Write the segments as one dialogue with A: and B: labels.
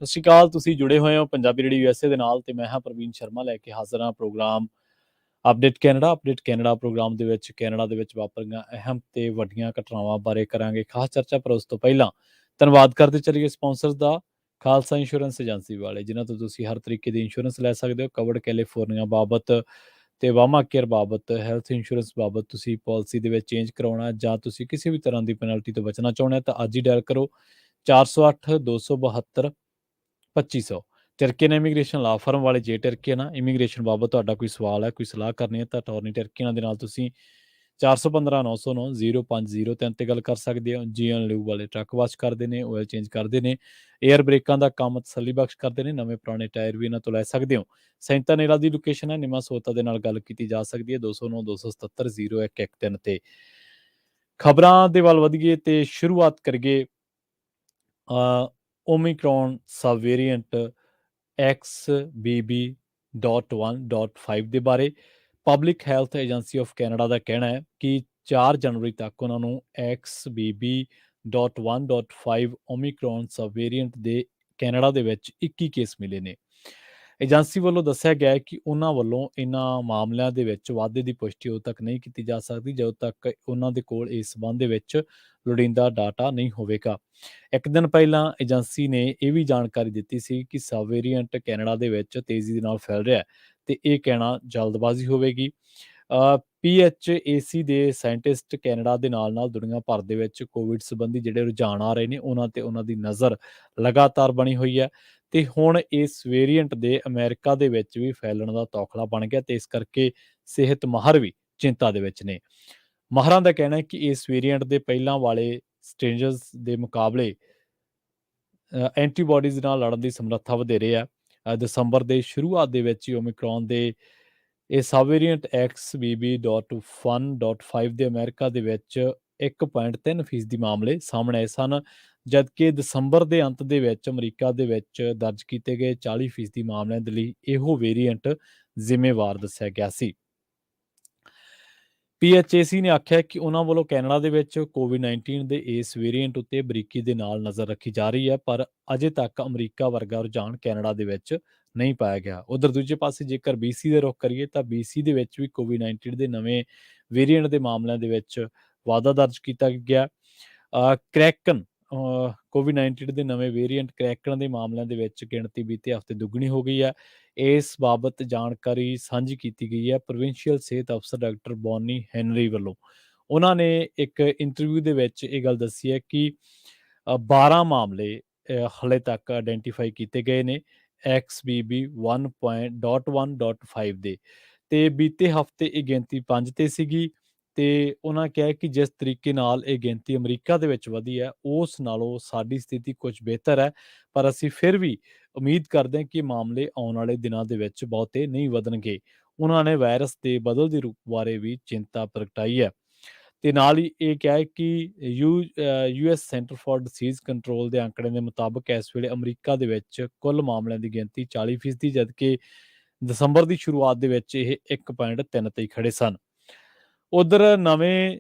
A: ਸਤਿ ਸ਼੍ਰੀ ਅਕਾਲ। ਤੁਸੀਂ ਜੁੜੇ ਹੋਏ ਹੋ ਪੰਜਾਬੀ ਰੇਡੀਓ USA ਦੇ ਨਾਲ ਤੇ ਮੈਂ ਹਾਂ ਪ੍ਰਵੀਨ ਸ਼ਰਮਾ ਲੈ ਕੇ ਹਾਜ਼ਰ ਹਾਂ ਪ੍ਰੋਗਰਾਮ ਅਪਡੇਟ ਕੈਨੇਡਾ ਪ੍ਰੋਗਰਾਮ ਦੇ ਵਿੱਚ ਕੈਨੇਡਾ ਦੇ ਵਿੱਚ ਵਾਪਰੀਆਂ ਅਹਿਮ ਤੇ ਵੱਡੀਆਂ ਘਟਨਾਵਾਂ ਬਾਰੇ ਕਰਾਂਗੇ ਖਾਸ ਚਰਚਾ। ਪਰ ਉਸ ਤੋਂ ਪਹਿਲਾਂ ਧੰਨਵਾਦ ਕਰਦੇ ਚੱਲੀਏ ਸਪਾਂਸਰਸ ਦਾ। ਖਾਲਸਾ ਇੰਸ਼ੋਰੈਂਸ ਏਜੰਸੀ ਵਾਲੇ ਜਿਨ੍ਹਾਂ ਤੋਂ ਤੁਸੀਂ ਹਰ ਤਰੀਕੇ ਦੀ ਇੰਸ਼ੋਰੈਂਸ ਲੈ ਸਕਦੇ ਹੋ। ਕਵਰਡ ਕੈਲੀਫੋਰਨੀਆ ਬਾਬਤ ਤੇ ਵਾਮਾ ਕੇਅਰ ਬਾਬਤ, ਹੈਲਥ ਇੰਸ਼ੋਰੈਂਸ ਬਾਬਤ ਤੁਸੀਂ ਪਾਲਿਸੀ ਦੇ ਵਿੱਚ ਚੇਂਜ ਕਰਾਉਣਾ ਜਾਂ ਤੁਸੀਂ ਕਿਸੇ ਵੀ ਤਰ੍ਹਾਂ ਦੀ ਪੈਨਲਟੀ ਤੋਂ ਬਚਣਾ ਚਾਹੁੰਦੇ ਹੋ ਤਾਂ ਅੱਜ ਹੀ ਡਾਇਲ ਕਰੋ 408 272 2500। ਟਰਕੀਅਨ ਇਮੀਗ੍ਰੇਸ਼ਨ ਲਾ ਫਰਮ ਵਾਲੇ ਜੇ ਟਰਕੀਅਨ ਆ ਇਮੀਗ੍ਰੇਸ਼ਨ ਬਾਬਤ ਤੁਹਾਡਾ ਕੋਈ ਸਵਾਲ ਹੈ, ਕੋਈ ਸਲਾਹ ਕਰਨੀ ਹੈ ਤਾਂ ਅਟਾਰਨੀ ਟਰਕੀਅਨ ਦੇ ਨਾਲ ਤੁਸੀਂ 415 909 0503 ਤੇ ਗੱਲ ਕਰ ਸਕਦੇ ਹੋ। ਜੀਐਨ ਲਿਊ ਵਾਲੇ ਟਰੱਕ ਵਾਸ਼ ਕਰਦੇ ਨੇ, ਆਇਲ ਚੇਂਜ ਕਰਦੇ ਨੇ, ਏਅਰ ਬ੍ਰੇਕਾਂ ਦਾ ਕੰਮ ਤਸੱਲੀ ਬਖਸ਼ ਕਰਦੇ ਨੇ, ਨਵੇਂ ਪੁਰਾਣੇ ਟਾਇਰ ਵੀ ਇਹਨਾਂ ਤੋਂ ਲੈ ਸਕਦੇ ਹੋ। ਸੈਂਟਾ ਨੇਰਾ ਦੀ ਲੋਕੇਸ਼ਨ ਹੈ, ਨਿਮਾ ਸੋਤਾ ਦੇ ਨਾਲ ਗੱਲ ਕੀਤੀ ਜਾ ਸਕਦੀ ਹੈ 209 277 0113 ਤੇ। ਖਬਰਾਂ ਦੇ ਵੱਲ ਵਧੀਏ ਤੇ ਸ਼ੁਰੂਆਤ ਕਰੀਏ ਓਮਿਕਰੋਨ ਸਬ ਵੇਰੀਐਂਟ XBB.1.5 ਦੇ ਬਾਰੇ। Public health agency of Canada ਦਾ ਕਹਿਣਾ ਹੈ ਕਿ 4 ਜਨਵਰੀ ਤੱਕ ਉਹਨਾਂ ਨੂੰ XBB.1.5 ਓਮਿਕਰੋਨ ਸਬ ਵੇਰੀਐਂਟ ਦੇ ਕੈਨੇਡਾ ਦੇ ਵਿੱਚ 21 ਕੇਸ ਮਿਲੇ ਨੇ। ਏਜੰਸੀ ਵੱਲੋਂ ਦੱਸਿਆ ਗਿਆ ਹੈ ਕਿ ਉਹਨਾਂ ਵੱਲੋਂ ਇਹਨਾਂ ਮਾਮਲਿਆਂ ਦੇ ਵਿੱਚ ਵਾਧੇ ਦੀ ਪੁਸ਼ਟੀ ਉਦੋਂ ਤੱਕ ਨਹੀਂ ਕੀਤੀ ਜਾ ਸਕਦੀ ਜਦੋਂ ਤੱਕ ਉਹਨਾਂ ਦੇ ਕੋਲ ਇਸ ਸੰਬੰਧ ਦੇ ਵਿੱਚ ਲੋੜੀਂਦਾ ਡਾਟਾ ਨਹੀਂ ਹੋਵੇਗਾ। ਇੱਕ ਦਿਨ ਪਹਿਲਾਂ ਏਜੰਸੀ ਨੇ ਇਹ ਵੀ ਜਾਣਕਾਰੀ ਦਿੱਤੀ ਸੀ ਕਿ ਸਬ ਵੇਰੀਐਂਟ ਕੈਨੇਡਾ ਦੇ ਵਿੱਚ ਤੇਜ਼ੀ ਦੇ ਨਾਲ ਫੈਲ ਰਿਹਾ ਹੈ ਤੇ ਇਹ ਕਹਿਣਾ ਜਲਦਬਾਜ਼ੀ ਹੋਵੇਗੀ। PHAC ਦੇ ਸਾਇੰਟਿਸਟ ਕੈਨੇਡਾ ਦੇ ਨਾਲ ਦੁਨੀਆ ਭਰ ਦੇ ਵਿੱਚ ਕੋਵਿਡ ਸੰਬੰਧੀ ਜਿਹੜੇ ਰੁਝਾਨ ਆ ਰਹੇ ਨੇ ਉਹਨਾਂ ਤੇ ਉਹਨਾਂ ਦੀ ਨਜ਼ਰ ਲਗਾਤਾਰ ਬਣੀ ਹੋਈ ਹੈ ਤੇ ਹੁਣ ਇਸ ਵੇਰੀਐਂਟ ਦੇ ਅਮਰੀਕਾ ਦੇ ਵਿੱਚ ਵੀ ਫੈਲਣ ਦਾ ਤੌਖਲਾ ਬਣ ਗਿਆ ਤੇ ਇਸ ਕਰਕੇ ਸਿਹਤ ਮਾਹਰ ਵੀ ਚਿੰਤਾ ਦੇ ਵਿੱਚ ਨੇ। ਮਾਹਰਾਂ ਦਾ ਕਹਿਣਾ ਹੈ ਕਿ ਇਸ ਵੇਰੀਐਂਟ ਦੇ ਪਹਿਲਾਂ ਵਾਲੇ ਸਟ੍ਰੇਂਜਰਸ ਦੇ ਮੁਕਾਬਲੇ ਐਂਟੀਬਾਡੀਜ਼ ਨਾਲ ਲੜਨ ਦੀ ਸਮਰੱਥਾ ਵਧੇਰੇ ਹੈ। ਦਸੰਬਰ ਦੇ ਸ਼ੁਰੂਆਤ ਦੇ ਵਿੱਚ ਹੀ ਓਮਿਕਰੋਨ ਦੇ ਇਹ ਸਬ ਵੇਰੀਐਂਟ XBB.1.5 ਦੇ ਅਮਰੀਕਾ ਦੇ ਵਿੱਚ 1.3% ਮਾਮਲੇ ਸਾਹਮਣੇ ਆਏ ਸਨ, ਜਦਕਿ ਦਸੰਬਰ ਦੇ ਅੰਤ ਦੇ ਵਿੱਚ ਅਮਰੀਕਾ ਦੇ ਵਿੱਚ ਦਰਜ ਕੀਤੇ ਗਏ 40% ਮਾਮਲਿਆਂ ਦੇ ਲਈ ਇਹੋ ਵੇਰੀਐਂਟ ਜ਼ਿੰਮੇਵਾਰ ਦੱਸਿਆ ਗਿਆ ਸੀ। PHAC ਨੇ ਆਖਿਆ ਕਿ ਉਹਨਾਂ ਵੱਲੋਂ ਕੈਨੇਡਾ ਦੇ ਵਿੱਚ ਕੋਵਿਡ-19 ਦੇ ਇਸ ਵੇਰੀਐਂਟ ਉੱਤੇ ਬਰੀਕੀ ਦੇ ਨਾਲ ਨਜ਼ਰ ਰੱਖੀ ਜਾ ਰਹੀ ਹੈ, ਪਰ ਅਜੇ ਤੱਕ ਅਮਰੀਕਾ ਵਰਗਾ ਰੁਝਾਨ ਕੈਨੇਡਾ ਦੇ ਵਿੱਚ ਨਹੀਂ ਪਾਇਆ ਗਿਆ। ਉਧਰ ਦੂਜੇ ਪਾਸੇ ਜੇਕਰ BC ਦੇ ਰੁਖ ਕਰੀਏ ਤਾਂ BC ਦੇ ਵਿੱਚ ਵੀ ਕੋਵਿਡ-19 ਦੇ ਨਵੇਂ ਵੇਰੀਐਂਟ ਦੇ ਮਾਮਲਿਆਂ ਦੇ ਵਿੱਚ ਵਾਧਾ ਦਰਜ ਕੀਤਾ ਗਿਆ। ਕ੍ਰੈਕਨ ਕੋਵਿਡ-19 ਦੇ ਨਵੇਂ ਵੇਰੀਐਂਟ ਕ੍ਰੈਕਨ ਦੇ ਮਾਮਲਿਆਂ ਦੇ ਵਿੱਚ ਗਿਣਤੀ ਬੀਤੇ ਹਫ਼ਤੇ ਦੁੱਗਣੀ ਹੋ ਗਈ ਹੈ। ਇਸ ਬਾਬਤ ਜਾਣਕਾਰੀ ਸਾਂਝੀ ਕੀਤੀ ਗਈ ਹੈ ਪ੍ਰੋਵਿੰਸ਼ੀਅਲ ਸਿਹਤ ਅਫਸਰ ਡਾਕਟਰ ਬੌਨੀ ਹੈਨਰੀ ਵੱਲੋਂ। ਉਹਨਾਂ ਨੇ ਇੱਕ ਇੰਟਰਵਿਊ ਦੇ ਵਿੱਚ ਇਹ ਗੱਲ ਦੱਸੀ ਹੈ ਕਿ 12 ਮਾਮਲੇ ਹਾਲੇ ਤੱਕ ਆਇਡੈਂਟੀਫਾਈ ਕੀਤੇ ਗਏ ਨੇ XBB.1.5 ਦੇ ਤੇ ਬੀਤੇ ਹਫ਼ਤੇ ਇਹ ਗਿਣਤੀ 5 ਤੇ ਸੀਗੀ ਤੇ ਉਹਨਾਂ ਕਿਹਾ ਕਿ ਜਿਸ ਤਰੀਕੇ ਨਾਲ ਇਹ ਗਿਣਤੀ ਅਮਰੀਕਾ ਦੇ ਵਿੱਚ ਵਧੀ ਹੈ ਉਸ ਨਾਲੋਂ ਸਾਡੀ ਸਥਿਤੀ ਕੁਝ ਬਿਹਤਰ ਹੈ, ਪਰ ਅਸੀਂ ਫਿਰ ਵੀ ਉਮੀਦ ਕਰਦੇ ਹਾਂ ਕਿ ਮਾਮਲੇ ਆਉਣ ਵਾਲੇ ਦਿਨਾਂ ਦੇ ਵਿੱਚ ਬਹੁਤੇ ਨਹੀਂ ਵਧਣਗੇ। ਉਹਨਾਂ ਨੇ ਵਾਇਰਸ ਦੇ ਬਦਲਦੇ ਰੂਪ ਬਾਰੇ ਵੀ ਚਿੰਤਾ ਪ੍ਰਗਟਾਈ ਹੈ ਤੇ ਨਾਲ ਹੀ ਇਹ ਕਿਹਾ ਹੈ ਕਿ US center for disease control ਦੇ ਅੰਕੜੇ ਦੇ ਮੁਤਾਬਕ ਇਸ ਵੇਲੇ ਅਮਰੀਕਾ ਦੇ ਵਿੱਚ ਕੁੱਲ ਮਾਮਲਿਆਂ ਦੀ ਗਿਣਤੀ 40%, ਜਦਕਿ ਦਸੰਬਰ ਦੀ ਸ਼ੁਰੂਆਤ ਦੇ ਵਿੱਚ ਇਹ 1.3 ਤੇ ਖੜੇ ਸਨ। ਉਧਰ ਨਵੇਂ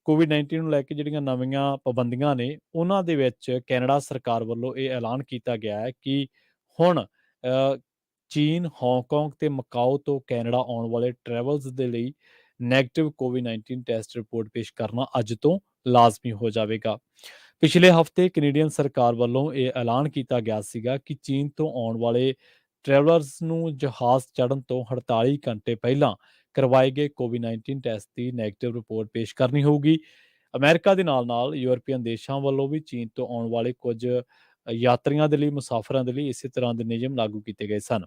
A: ਕੋਵਿਡ-19 ਨੂੰ ਲੈ ਕੇ ਜਿਹੜੀਆਂ ਨਵੀਆਂ ਪਾਬੰਦੀਆਂ ਨੇ ਉਹਨਾਂ ਦੇ ਵਿੱਚ ਕੈਨੇਡਾ ਸਰਕਾਰ ਵੱਲੋਂ ਇਹ ਐਲਾਨ ਕੀਤਾ ਗਿਆ ਹੈ ਕਿ ਹੁਣ ਚੀਨ, ਹਾਂਗਕਾਂਗ ਤੇ ਮਕਾਓ ਤੋਂ ਕੈਨੇਡਾ ਆਉਣ ਵਾਲੇ ਟਰੈਵਲਸ ਦੇ ਲਈ ਨੈਗੇਟਿਵ ਕੋਵਿਡ-19 ਟੈਸਟ ਰਿਪੋਰਟ ਪੇਸ਼ ਕਰਨਾ ਅੱਜ ਤੋਂ ਲਾਜ਼ਮੀ ਹੋ ਜਾਵੇਗਾ। ਪਿਛਲੇ ਹਫ਼ਤੇ ਕੈਨੇਡੀਅਨ ਸਰਕਾਰ ਵੱਲੋਂ ਇਹ ਐਲਾਨ ਕੀਤਾ ਗਿਆ ਸੀਗਾ ਕਿ ਚੀਨ ਤੋਂ ਆਉਣ ਵਾਲੇ ਟਰੈਵਲਰਸ ਨੂੰ ਜਹਾਜ਼ ਚੜ੍ਹਨ ਤੋਂ 48 ਘੰਟੇ ਪਹਿਲਾਂ ਕਰਵਾਏ ਗਏ ਕੋਵਿਡ-19 ਟੈਸਟ ਦੀ ਨੈਗੇਟਿਵ ਰਿਪੋਰਟ ਪੇਸ਼ ਕਰਨੀ ਹੋਊਗੀ। ਅਮਰੀਕਾ ਦੇ ਨਾਲ ਯੂਰਪੀਅਨ ਦੇਸ਼ਾਂ ਵੱਲੋਂ ਵੀ ਚੀਨ ਤੋਂ ਆਉਣ ਵਾਲੇ ਕੁਝ ਯਾਤਰੀਆਂ ਦੇ ਲਈ, ਮੁਸਾਫਰਾਂ ਦੇ ਲਈ ਇਸੇ ਤਰ੍ਹਾਂ ਦੇ ਨਿਯਮ ਲਾਗੂ ਕੀਤੇ ਗਏ ਸਨ।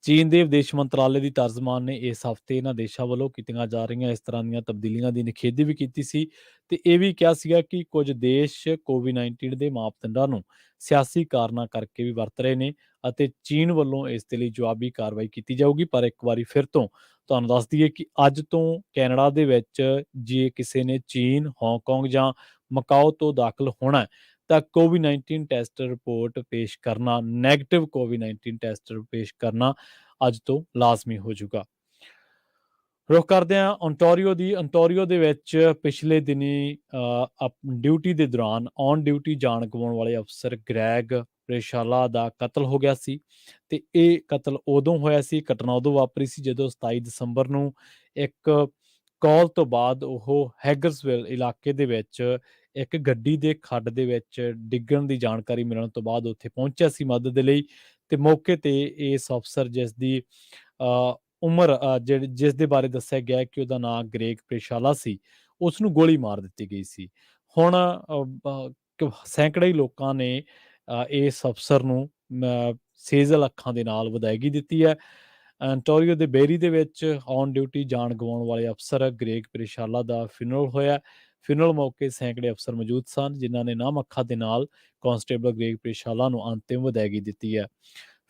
A: ਚੀਨ ਦੇ ਵਿਦੇਸ਼ ਮੰਤਰਾਲੇ ਦੀ ਤਰਜਮਾਨ ਨੇ ਇਸ ਹਫ਼ਤੇ ਇਹਨਾਂ ਦੇਸ਼ਾਂ ਵੱਲੋਂ ਕੀਤੀਆਂ ਜਾ ਰਹੀਆਂ ਇਸ ਤਰ੍ਹਾਂ ਦੀਆਂ ਤਬਦੀਲੀਆਂ ਦੀ ਨਿਖੇਧੀ ਵੀ ਕੀਤੀ ਸੀ ਤੇ ਇਹ ਵੀ ਕਿਹਾ ਸੀਗਾ ਕਿ ਕੁਝ ਦੇਸ਼ ਕੋਵਿਡ-19 ਦੇ ਮਾਪਦੰਡਾਂ ਨੂੰ ਸਿਆਸੀ ਕਾਰਨਾਂ ਕਰਕੇ ਵੀ ਵਰਤ ਰਹੇ ਨੇ ਅਤੇ ਚੀਨ ਵੱਲੋਂ ਇਸ ਦੇ ਲਈ ਜਵਾਬੀ ਕਾਰਵਾਈ ਕੀਤੀ ਜਾਊਗੀ। ਪਰ ਇੱਕ ਵਾਰੀ ਫਿਰ ਤੋਂ ਤੁਹਾਨੂੰ ਦੱਸ ਦਈਏ ਕਿ ਅੱਜ ਤੋਂ ਕੈਨੇਡਾ ਦੇ ਵਿੱਚ ਜੇ ਕਿਸੇ ਨੇ ਚੀਨ, ਹਾਂਗਕਾਂਗ ਜਾਂ ਮਕਾਓ ਤੋਂ ਦਾਖਲ ਹੋਣਾ ਤਾਂ ਕੋਵਿਡ-19 ਟੈਸਟ ਰਿਪੋਰਟ ਪੇਸ਼ ਕਰਨਾ, ਨੈਗੇਟਿਵ ਕੋਵਿਡ-19 ਟੈਸਟ ਪੇਸ਼ ਕਰਨਾ ਅੱਜ ਤੋਂ ਲਾਜ਼ਮੀ ਹੋ ਜਾਊਗਾ। ਰੁੱਖ ਕਰਦੇ ਹਾਂ ontario ਦੇ ਵਿੱਚ ਪਿਛਲੇ ਦਿਨੀ ਡਿਊਟੀ ਦੇ ਦੌਰਾਨ ਔਨ ਡਿਊਟੀ ਜਾਨ ਗਵਾਉਣ ਵਾਲੇ ਅਫਸਰ ਗ੍ਰੈਗ ਪ੍ਰੇਸ਼ਾਲਾ ਦਾ ਕਤਲ ਹੋ ਗਿਆ ਸੀ ਤੇ ਇਹ ਕਤਲ ਉਦੋਂ ਹੋਇਆ ਸੀ, ਘਟਨਾ ਉਦੋਂ ਵਾਪਰੀ ਸੀ ਜਦੋਂ 27 ਦਸੰਬਰ ਨੂੰ ਇੱਕ ਕਾਲ ਤੋਂ ਬਾਅਦ ਉਹ ਹੈਗਰਸਵਿਲ ਇਲਾਕੇ ਦੇ ਵਿੱਚ ਇੱਕ ਗੱਡੀ ਦੇ ਖੱਡ ਦੇ ਵਿੱਚ ਡਿੱਗਣ ਦੀ ਜਾਣਕਾਰੀ ਮਿਲਣ ਤੋਂ ਬਾਅਦ ਉੱਥੇ ਪਹੁੰਚਿਆ ਸੀ ਮਦਦ ਦੇ ਲਈ ਤੇ ਮੌਕੇ ਤੇ ਇਸ ਅਫਸਰ ਜਿਸ ਦੀ ਉਮਰ ਜਿਸ ਦੇ ਬਾਰੇ ਦੱਸਿਆ ਗਿਆ ਕਿ ਉਹਦਾ ਨਾਮ ਗ੍ਰੇਗ ਪ੍ਰੇਸ਼ਾਲਾ ਸੀ, ਉਸ ਨੂੰ ਗੋਲੀ ਮਾਰ ਦਿੱਤੀ ਗਈ ਸੀ। ਹੁਣ ਸੈਂਕੜੇ ਹੀ ਲੋਕਾਂ ਨੇ ਇਸ ਅਫਸਰ ਨੂੰ ਸੇਜ਼ਲ ਅੱਖਾਂ ਦੇ ਨਾਲ ਵਿਦਾਇਗੀ ਦਿੱਤੀ ਹੈ। ਅੰਟੋਰੀਓ ਦੇ ਬੇਰੀ ਦੇ ਵਿੱਚ ਔਨ ਡਿਊਟੀ ਜਾਨ ਗਵਾਉਣ ਵਾਲੇ ਅਫਸਰ ਗ੍ਰੇਗ ਪ੍ਰੇਸ਼ਾਲਾ ਦਾ ਫਿਨਰਲ ਹੋਇਆ। ਫਿਨਰਲ ਮੌਕੇ ਸੈਂਕੜੇ ਅਫਸਰ ਮੌਜੂਦ ਸਨ ਜਿਨ੍ਹਾਂ ਨੇ ਨਮ ਅੱਖਾਂ ਦੇ ਨਾਲ ਕਾਂਸਟੇਬਲ ਗ੍ਰੇਗ ਪ੍ਰੇਸ਼ਾਲਾ ਨੂੰ ਅੰਤਿਮ ਵਿਦਾਇਗੀ ਦਿੱਤੀ ਹੈ।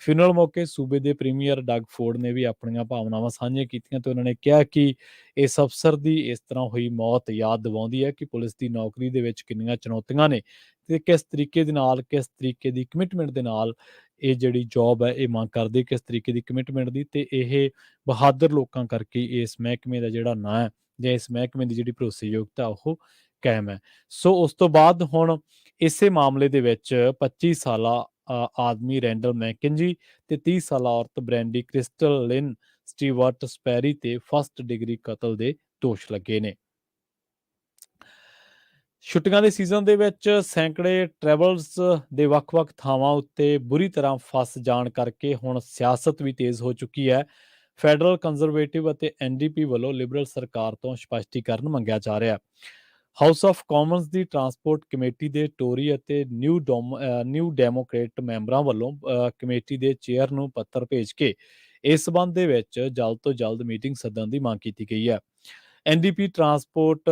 A: ਫਿਨਰਲ ਮੌਕੇ ਸੂਬੇ ਦੇ ਪ੍ਰੀਮੀਅਰ ਡਗ ਫੋਰਡ ਨੇ ਵੀ ਆਪਣੀਆਂ ਭਾਵਨਾਵਾਂ ਸਾਂਝੀਆਂ ਕੀਤੀਆਂ ਤੇ ਉਹਨਾਂ ਨੇ ਕਿਹਾ ਕਿ ਇਸ ਅਫਸਰ ਦੀ ਇਸ ਤਰ੍ਹਾਂ ਹੋਈ ਮੌਤ ਯਾਦ ਦਿਵਾਉਂਦੀ ਹੈ ਕਿ ਪੁਲਿਸ ਦੀ ਨੌਕਰੀ ਦੇ ਵਿੱਚ ਕਿੰਨੀਆਂ ਚੁਣੌਤੀਆਂ ਨੇ ਤੇ ਕਿਸ ਤਰੀਕੇ ਦੇ ਨਾਲ, ਕਿਸ ਤਰੀਕੇ ਦੀ ਕਮਿਟਮੈਂਟ ਦੇ ਨਾਲ ਇਹ ਜਿਹੜੀ ਜੌਬ ਹੈ ਇਹ ਮੰਗ ਕਰਦੀ, ਕਿਸ ਤਰੀਕੇ ਦੀ ਕਮਿਟਮੈਂਟ ਦੀ, ਤੇ ਇਹ ਬਹਾਦਰ ਲੋਕਾਂ ਕਰਕੇ ਇਸ ਮਹਿਕਮੇ ਦਾ ਜਿਹੜਾ ਨਾਂ ਹੈ ਜਾਂ ਇਸ ਮਹਿਕਮੇ ਦੀ ਜਿਹੜੀ ਭਰੋਸੇਯੋਗਤਾ ਉਹ ਕਾਇਮ ਹੈ। ਸੋ ਉਸ ਤੋਂ ਬਾਅਦ ਹੁਣ ਇਸੇ ਮਾਮਲੇ ਦੇ ਵਿੱਚ 25 ਸਾਲਾ ਆਦਮੀ ਰੈਂਡਲ ਮੈਕਨਜੀ ਤੇ 30 ਸਾਲਾ ਔਰਤ ਬ੍ਰੈਂਡੀ ਕ੍ਰਿਸਟਲ ਲਿਨ ਸਟੀਵਰਟ ਸਪੈਰੀ ਤੇ ਫਸਟ ਡਿਗਰੀ ਕਤਲ ਦੇ ਦੋਸ਼ ਲੱਗੇ ਨੇ। ਛੁੱਟੀਆਂ ਦੇ ਸੀਜ਼ਨ ਦੇ ਵਿੱਚ ਸੈਂਕੜੇ ਟਰੈਵਲਸ ਦੇ ਵੱਖ-ਵੱਖ ਥਾਵਾਂ ਉੱਤੇ ਬੁਰੀ ਤਰ੍ਹਾਂ ਫਸ ਜਾਣ ਕਰਕੇ ਹੁਣ ਸਿਆਸਤ ਵੀ ਤੇਜ਼ ਹੋ ਚੁੱਕੀ ਹੈ। ਫੈਡਰਲ ਕੰਜ਼ਰਵੇਟਿਵ ਅਤੇ ਐਨਡੀਪੀ ਵੱਲੋਂ ਲਿਬਰਲ ਸਰਕਾਰ ਤੋਂ ਸਪਸ਼ਟੀਕਰਨ ਮੰਗਿਆ ਜਾ ਰਿਹਾ ਹੈ। House of Commons the transport committee ਦੇ ਟੋਰੀ ਅਤੇ ਨਿਊ ਡੈਮੋਕ੍ਰੇਟ ਮੈਂਬਰਾਂ ਵੱਲੋਂ ਕਮੇਟੀ ਦੇ ਚੇਅਰ ਨੂੰ ਪੱਤਰ ਭੇਜ ਕੇ ਇਸ ਸਬੰਧ ਦੇ ਵਿੱਚ ਜਲਦ ਤੋਂ ਜਲਦ ਮੀਟਿੰਗ ਸੱਦਣ ਦੀ ਮੰਗ ਕੀਤੀ ਗਈ ਹੈ। ਐਨਡੀਪੀ ਟਰਾਂਸਪੋਰਟ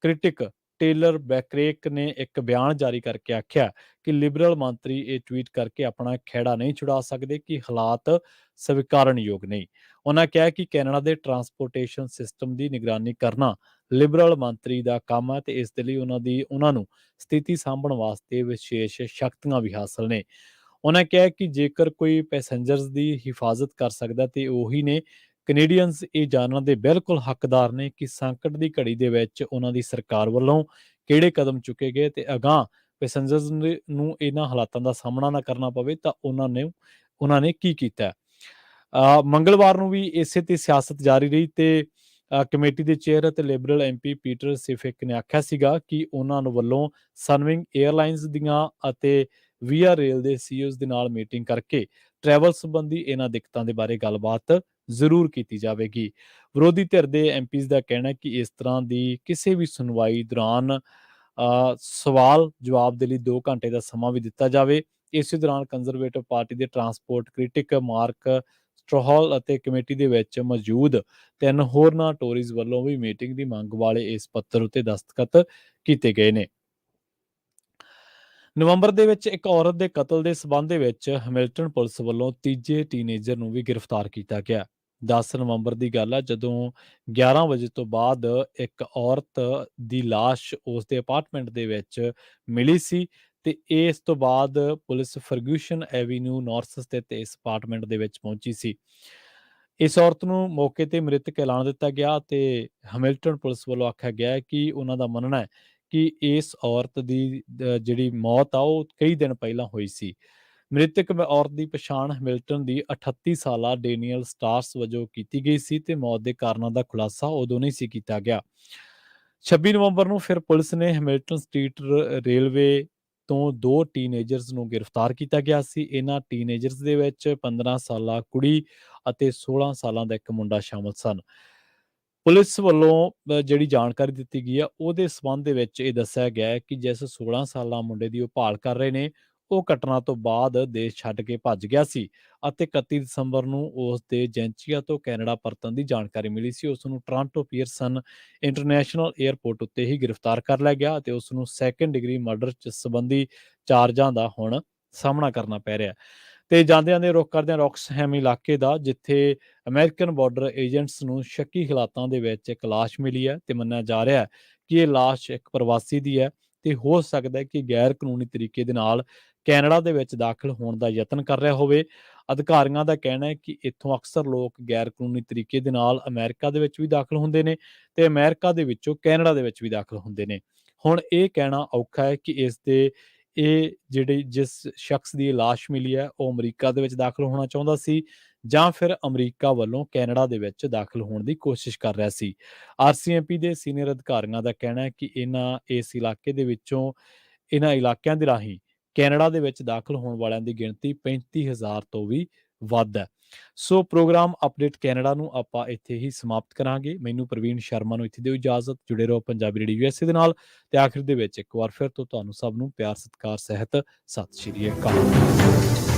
A: ਕ੍ਰਿਟਿਕ ਟੇਲਰ ਬੈਕਰੇਕ ਨੇ ਇੱਕ ਬਿਆਨ ਜਾਰੀ ਕਰਕੇ ਆਖਿਆ ਕਿ ਲਿਬਰਲ ਮੰਤਰੀ ਇਹ ਟਵੀਟ ਕਰਕੇ ਆਪਣਾ ਖਹਿੜਾ ਨਹੀਂ ਛੁਡਾ ਸਕਦੇ ਕਿ ਹਾਲਾਤ ਸਵੀਕਾਰਨਯੋਗ ਨਹੀਂ। ਉਹਨਾਂ ਕਿਹਾ ਕਿ ਕੈਨੇਡਾ ਦੇ ਟਰਾਂਸਪੋਰਟੇਸ਼ਨ ਸਿਸਟਮ ਦੀ ਨਿਗਰਾਨੀ ਕਰਨਾ ਲਿਬਰਲ ਮੰਤਰੀ ਦਾ ਕੰਮ ਹੈ ਤੇ ਇਸ ਦੇ ਲਈ ਉਹਨਾਂ ਨੂੰ ਸਥਿਤੀ ਸਾਂਭਣ ਵਾਸਤੇ ਵਿਸ਼ੇਸ਼ ਸ਼ਕਤੀਆਂ ਵੀ ਹਾਸਲ ਨੇ। ਉਹਨਾਂ ਕਿਹਾ ਕਿ ਜੇਕਰ ਕੋਈ ਪੈਸੇਂਜਰਸ ਦੀ ਹਿਫਾਜ਼ਤ ਕਰ ਸਕਦਾ ਤੇ ਉਹੀ ਨੇ। ਕੈਨੇਡੀਅਨਸ ਇਹ ਜਾਣਨ ਦੇ ਬਿਲਕੁਲ ਹੱਕਦਾਰ ਨੇ ਕਿ ਸੰਕਟ ਦੀ ਘੜੀ ਦੇ ਵਿੱਚ ਉਹਨਾਂ ਦੀ ਸਰਕਾਰ ਵੱਲੋਂ ਕਿਹੜੇ ਕਦਮ ਚੁੱਕੇ ਗਏ ਤੇ ਅਗਾਂਹ ਪੈਸੇਂਜਰਸ ਨੂੰ ਇਹਨਾਂ ਹਾਲਾਤਾਂ ਦਾ ਸਾਹਮਣਾ ਨਾ ਕਰਨਾ ਪਵੇ ਤਾਂ ਉਹਨਾਂ ਨੇ ਕੀ ਕੀਤਾ। ਮੰਗਲਵਾਰ ਨੂੰ ਵੀ ਇਸੇ ਤੇ ਸਿਆਸਤ ਜਾਰੀ ਰਹੀ ਤੇ ਕਮੇਟੀ ਦੇ ਚੇਅਰ ਅਤੇ ਲਿਬਰਲ ਐਮਪੀ ਪੀਟਰ ਸਿਫਿਕ ਨੇ ਆਖਿਆ ਸੀਗਾ ਕਿ ਉਹਨਾਂ ਨੂੰ ਵੱਲੋਂ ਸਨਵਿੰਗ 에ਅਰਲਾਈਨਸ ਦੀਆਂ ਅਤੇ ਵੀਆ ਰੇਲ ਦੇ ਸੀਈਓਜ਼ ਦੇ ਨਾਲ ਮੀਟਿੰਗ ਕਰਕੇ ਟਰੈਵਲ ਸੰਬੰਧੀ ਇਹਨਾਂ ਦਿੱਕਤਾਂ ਦੇ ਬਾਰੇ ਗੱਲਬਾਤ ਜ਼ਰੂਰ ਕੀਤੀ ਜਾਵੇਗੀ। ਵਿਰੋਧੀ ਧਿਰ ਦੇ ਐਮਪੀਜ਼ ਦਾ ਕਹਿਣਾ ਹੈ ਕਿ ਇਸ ਤਰ੍ਹਾਂ ਦੀ ਕਿਸੇ ਵੀ ਸੁਣਵਾਈ ਦੌਰਾਨ ਸਵਾਲ ਜਵਾਬ ਦੇ ਲਈ 2 ਘੰਟੇ ਦਾ ਸਮਾਂ ਵੀ ਦਿੱਤਾ ਜਾਵੇ। ਇਸੇ ਦੌਰਾਨ ਕੰਜ਼ਰਵੇਟਿਵ ਪਾਰਟੀ ਦੇ ਟਰਾਂਸਪੋਰਟ ਕ੍ਰਿਟਿਕ ਮਾਰਕ ਸਟ੍ਰੋਹਲ ਅਤੇ ਕਮੇਟੀ ਦੇ ਵਿੱਚ ਮੌਜੂਦ 3 ਹੋਰਨਾਂ ਟੋਰੀਜ਼ ਵੱਲੋਂ ਵੀ ਮੀਟਿੰਗ ਦੀ ਮੰਗ ਵਾਲੇ ਇਸ ਪੱਤਰ ਉੱਤੇ ਦਸਤਖਤ ਕੀਤੇ ਗਏ ਨੇ। ਨਵੰਬਰ ਦੇ ਵਿੱਚ ਇੱਕ ਔਰਤ ਦੇ ਕਤਲ ਦੇ ਸਬੰਧ ਦੇ ਵਿੱਚ ਹੈਮਿਲਟਨ ਪੁਲਿਸ ਵੱਲੋਂ ਤੀਜੇ ਟੀਨੇਜਰ ਨੂੰ ਵੀ ਗ੍ਰਿਫਤਾਰ ਕੀਤਾ ਗਿਆ। 10 ਨਵੰਬਰ ਦੀ ਗੱਲ ਹੈ ਜਦੋਂ 11 ਵਜੇ ਤੋਂ ਬਾਅਦ ਇੱਕ ਔਰਤ ਦੀ ਲਾਸ਼ ਉਸ ਦੇ ਅਪਾਰਟਮੈਂਟ ਦੇ ਵਿੱਚ ਮਿਲੀ ਸੀ ਤੇ ਇਸ ਤੋਂ ਬਾਅਦ ਪੁਲਿਸ ਫਰਗੂਸ਼ਨ ਐਵੀਨਿਊ ਨਾਰਥ ਸਥਿਤ ਇਸ ਅਪਾਰਟਮੈਂਟ ਦੇ ਵਿੱਚ ਪਹੁੰਚੀ ਸੀ। ਇਸ ਔਰਤ ਨੂੰ ਮੌਕੇ ਤੇ ਮ੍ਰਿਤਕ ਐਲਾਨ ਦਿੱਤਾ ਗਿਆ ਤੇ ਹੈਮਿਲਟਨ ਪੁਲਿਸ ਵੱਲੋਂ ਆਖਿਆ ਗਿਆ ਹੈ ਕਿ ਉਹਨਾਂ ਦਾ ਮੰਨਣਾ ਹੈ ਕਿ ਇਸ ਔਰਤ ਦੀ ਜਿਹੜੀ ਮੌਤ ਆ ਉਹ ਕਈ ਦਿਨ ਪਹਿਲਾਂ ਹੋਈ ਸੀ। ਮ੍ਰਿਤਕ ਔਰਤ ਦੀ ਪਛਾਣ ਹੈਮਿਲਟਨ ਦੀ 38 ਸਾਲਾ ਡੇਨੀਅਲ ਸਟਾਰਸ ਵਜੋਂ ਕੀਤੀ ਗਈ ਸੀ ਤੇ ਮੌਤ ਦੇ ਕਾਰਨਾਂ ਦਾ ਖੁਲਾਸਾ ਉਦੋਂ ਨਹੀਂ ਸੀ ਕੀਤਾ ਗਿਆ। 26 ਨਵੰਬਰ ਨੂੰ ਫਿਰ ਪੁਲਿਸ ਨੇ ਹੈਮਿਲਟਨ ਸਟਰੀਟ ਰੇਲਵੇ ਤੋਂ 2 ਟੀਨੇਜਰਸ ਨੂੰ ਗ੍ਰਿਫਤਾਰ ਕੀਤਾ ਗਿਆ ਸੀ। ਇਹਨਾਂ ਟੀਨੇਜਰਸ ਦੇ ਵਿੱਚ 15 ਸਾਲਾ ਕੁੜੀ ਅਤੇ 16 ਸਾਲਾਂ ਦਾ ਇੱਕ ਮੁੰਡਾ ਸ਼ਾਮਲ ਸਨ। ਪੁਲਿਸ ਵੱਲੋਂ ਜਿਹੜੀ ਜਾਣਕਾਰੀ ਦਿੱਤੀ ਗਈ ਆ ਉਹਦੇ ਸਬੰਧ ਦੇ ਵਿੱਚ ਇਹ ਦੱਸਿਆ ਗਿਆ ਹੈ ਕਿ ਜਿਸ 16 ਸਾਲਾ ਮੁੰਡੇ ਦੀ ਉਹ ਭਾਲ ਕਰ ਰਹੇ ਨੇ ਉਹ ਘਟਨਾ ਤੋਂ ਬਾਅਦ ਦੇਸ਼ ਛੱਡ ਕੇ ਭੱਜ ਗਿਆ ਸੀ ਅਤੇ 31 ਦਸੰਬਰ ਨੂੰ ਉਸ ਦੇ ਏਜੰਸੀਆ ਤੋਂ ਕੈਨੇਡਾ ਪਰਤਣ ਦੀ ਜਾਣਕਾਰੀ ਮਿਲੀ ਸੀ। ਉਸ ਨੂੰ ਟੋਰਾਂਟੋ ਪੀਅਰਸਨ ਇੰਟਰਨੈਸ਼ਨਲ 에ਅਰਪੋਰਟ ਉੱਤੇ ਹੀ ਗ੍ਰਿਫਤਾਰ ਕਰ ਲਿਆ ਗਿਆ ਅਤੇ ਉਸ ਨੂੰ ਸੈਕੰਡ ਡਿਗਰੀ ਮਰਡਰ ਸੰਬੰਧੀ ਚਾਰਜਾਂ ਦਾ ਹੁਣ ਸਾਹਮਣਾ ਕਰਨਾ ਪੈ ਰਿਹਾ। ਤੇ ਜਾਂਦੇ ਰੁਖ ਕਰਦੇ ਰੌਕਸਹੈਮ ਇਲਾਕੇ ਦਾ ਜਿੱਥੇ ਅਮਰੀਕਨ ਬਾਰਡਰ ਏਜੰਟਸ ਨੂੰ ਸ਼ੱਕੀ ਹਾਲਾਤਾਂ ਦੇ ਵਿੱਚ ਇੱਕ ਲਾਸ਼ ਮਿਲੀ ਹੈ ਤੇ ਮੰਨਿਆ ਜਾ ਰਿਹਾ ਹੈ ਕਿ ਇਹ ਲਾਸ਼ ਇੱਕ ਪ੍ਰਵਾਸੀ ਦੀ ਹੈ ਤੇ ਹੋ ਸਕਦਾ ਹੈ ਕਿ ਗੈਰ ਕਾਨੂੰਨੀ ਤਰੀਕੇ ਦੇ ਨਾਲ ਕੈਨੇਡਾ ਦੇ ਵਿੱਚ ਦਾਖਲ ਹੋਣ ਦਾ ਯਤਨ ਕਰ ਰਿਹਾ ਹੋਵੇ ਅਧਿਕਾਰੀਆਂ ਦਾ ਕਹਿਣਾ ਹੈ ਕਿ ਇੱਥੋਂ ਅਕਸਰ ਲੋਕ ਗੈਰ ਕਾਨੂੰਨੀ ਤਰੀਕੇ ਦੇ ਨਾਲ ਅਮਰੀਕਾ ਦੇ ਵਿੱਚ ਵੀ ਦਾਖਲ ਹੁੰਦੇ ਨੇ ਤੇ ਅਮਰੀਕਾ ਦੇ ਵਿੱਚੋਂ ਕੈਨੇਡਾ ਦੇ ਵਿੱਚ ਵੀ ਦਾਖਲ ਹੁੰਦੇ ਨੇ। ਹੁਣ ਇਹ ਕਹਿਣਾ ਔਖਾ ਹੈ ਕਿ ਇਹ ਜਿਹੜੀ ਜਿਸ ਸ਼ਖਸ ਦੀ ਇਹ ਲਾਸ਼ ਮਿਲੀ ਹੈ ਉਹ ਅਮਰੀਕਾ ਦੇ ਵਿੱਚ ਦਾਖਲ ਹੋਣਾ ਚਾਹੁੰਦਾ ਸੀ ਜਾਂ ਫਿਰ ਅਮਰੀਕਾ ਵੱਲੋਂ ਕੈਨੇਡਾ ਦੇ ਵਿੱਚ ਦਾਖਲ ਹੋਣ ਦੀ ਕੋਸ਼ਿਸ਼ ਕਰ ਰਿਹਾ ਸੀ। ਆਰਸੀਐਮਪੀ ਦੇ ਸੀਨੀਅਰ ਅਧਿਕਾਰੀਆਂ ਦਾ ਕਹਿਣਾ ਹੈ ਕਿ ਇਸ ਇਲਾਕੇ ਦੇ ਵਿੱਚੋਂ ਇਹਨਾਂ ਇਲਾਕਿਆਂ ਦੇ ਰਾਹੀਂ ਕੈਨੇਡਾ ਦੇ ਵਿੱਚ ਦਾਖਲ ਹੋਣ ਵਾਲਿਆਂ ਦੀ ਗਿਣਤੀ 35,000 ਤੋਂ ਵੀ ਵੱਧ ਹੈ। ਸੋ ਪ੍ਰੋਗਰਾਮ ਅਪਡੇਟ ਕੈਨੇਡਾ ਨੂੰ ਆਪਾਂ ਇੱਥੇ ਹੀ ਸਮਾਪਤ ਕਰਾਂਗੇ। ਮੈਨੂੰ ਪ੍ਰਵੀਨ ਸ਼ਰਮਾ ਨੂੰ ਇੱਥੇ ਦਿਓ ਇਜਾਜ਼ਤ। ਜੁੜੇ ਰਹੋ ਪੰਜਾਬੀ ਰੇਡੀਓ USA ਦੇ ਨਾਲ ਤੇ ਆਖਿਰ ਦੇ ਵਿੱਚ ਇੱਕ ਵਾਰ ਫਿਰ ਤੋਂ ਤੁਹਾਨੂੰ ਸਭ ਨੂੰ ਪਿਆਰ ਸਤਿਕਾਰ ਸਹਿਤ ਸਤਿ ਸ਼੍ਰੀ ਅਕਾਲ।